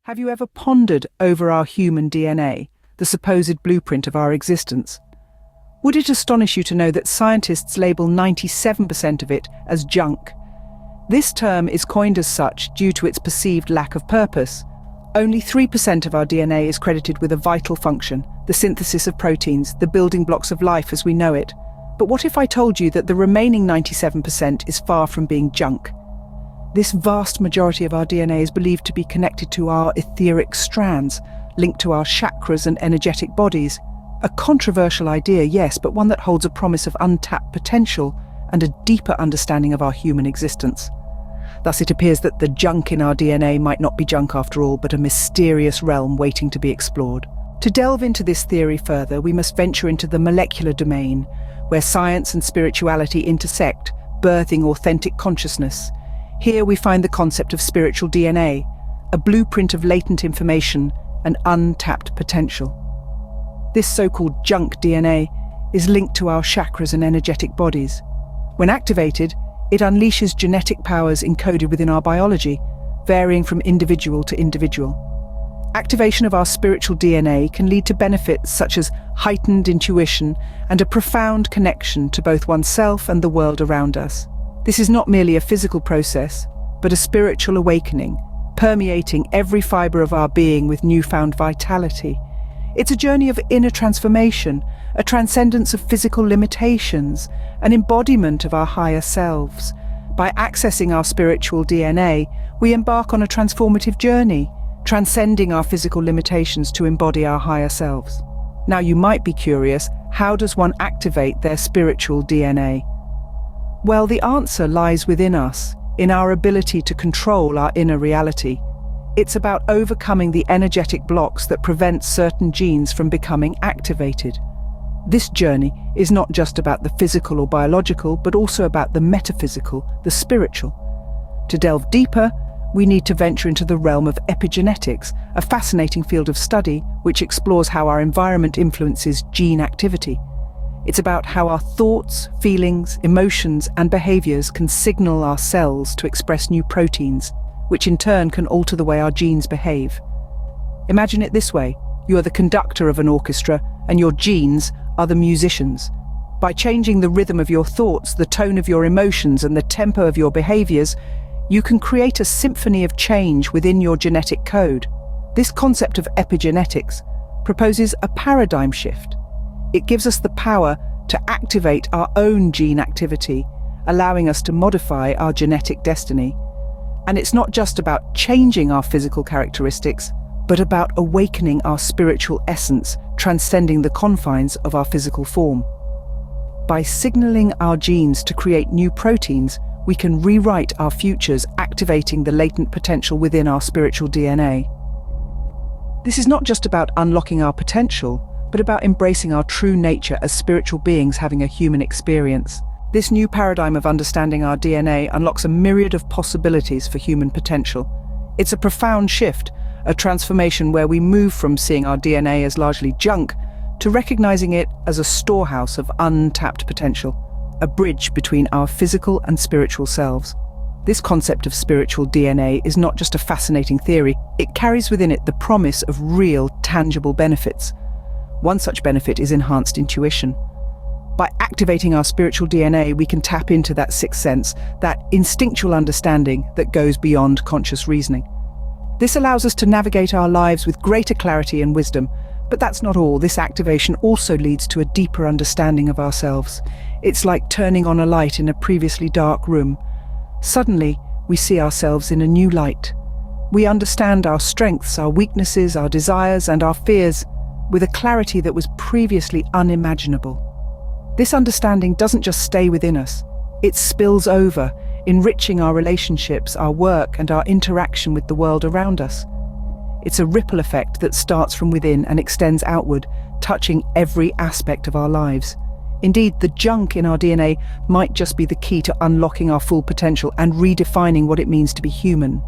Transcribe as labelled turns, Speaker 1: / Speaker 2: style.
Speaker 1: Have you ever pondered over our human DNA, the supposed blueprint of our existence? Would it astonish you to know that scientists label 97% of it as junk? This term is coined as such due to its perceived lack of purpose. Only 3% of our DNA is credited with a vital function, the synthesis of proteins, the building blocks of life as we know it. But what if I told you that the remaining 97% is far from being junk? This vast majority of our DNA is believed to be connected to our etheric strands, linked to our chakras and energetic bodies. A controversial idea, yes, but one that holds a promise of untapped potential and a deeper understanding of our human existence. Thus, it appears that the junk in our DNA might not be junk after all, but a mysterious realm waiting to be explored. To delve into this theory further, we must venture into the molecular domain, where science and spirituality intersect, birthing authentic consciousness. Here we find the concept of spiritual DNA, a blueprint of latent information and untapped potential. This so-called junk DNA is linked to our chakras and energetic bodies. When activated, it unleashes genetic powers encoded within our biology, varying from individual to individual. Activation of our spiritual DNA can lead to benefits such as heightened intuition and a profound connection to both oneself and the world around us. This is not merely a physical process, but a spiritual awakening, permeating every fibre of our being with newfound vitality. It's a journey of inner transformation, a transcendence of physical limitations, an embodiment of our higher selves. By accessing our spiritual DNA, we embark on a transformative journey, transcending our physical limitations to embody our higher selves. Now you might be curious, how does one activate their spiritual DNA? Well, the answer lies within us, in our ability to control our inner reality. It's about overcoming the energetic blocks that prevent certain genes from becoming activated. This journey is not just about the physical or biological, but also about the metaphysical, the spiritual. To delve deeper, we need to venture into the realm of epigenetics, a fascinating field of study which explores how our environment influences gene activity. It's about how our thoughts, feelings, emotions, and behaviors can signal our cells to express new proteins, which in turn can alter the way our genes behave. Imagine it this way: you are the conductor of an orchestra, and your genes are the musicians. By changing the rhythm of your thoughts, the tone of your emotions, and the tempo of your behaviors, you can create a symphony of change within your genetic code. This concept of epigenetics proposes a paradigm shift. It gives us the power to activate our own gene activity, allowing us to modify our genetic destiny. And it's not just about changing our physical characteristics, but about awakening our spiritual essence, transcending the confines of our physical form. By signaling our genes to create new proteins, we can rewrite our futures, activating the latent potential within our spiritual DNA. This is not just about unlocking our potential, but about embracing our true nature as spiritual beings having a human experience. This new paradigm of understanding our DNA unlocks a myriad of possibilities for human potential. It's a profound shift, a transformation where we move from seeing our DNA as largely junk to recognizing it as a storehouse of untapped potential, a bridge between our physical and spiritual selves. This concept of spiritual DNA is not just a fascinating theory, it carries within it the promise of real, tangible benefits. One such benefit is enhanced intuition. By activating our spiritual DNA, we can tap into that sixth sense, that instinctual understanding that goes beyond conscious reasoning. This allows us to navigate our lives with greater clarity and wisdom. But that's not all. This activation also leads to a deeper understanding of ourselves. It's like turning on a light in a previously dark room. Suddenly, we see ourselves in a new light. We understand our strengths, our weaknesses, our desires, and our fears with a clarity that was previously unimaginable. This understanding doesn't just stay within us, it spills over, enriching our relationships, our work, and our interaction with the world around us. It's a ripple effect that starts from within and extends outward, touching every aspect of our lives. Indeed, the junk in our DNA might just be the key to unlocking our full potential and redefining what it means to be human.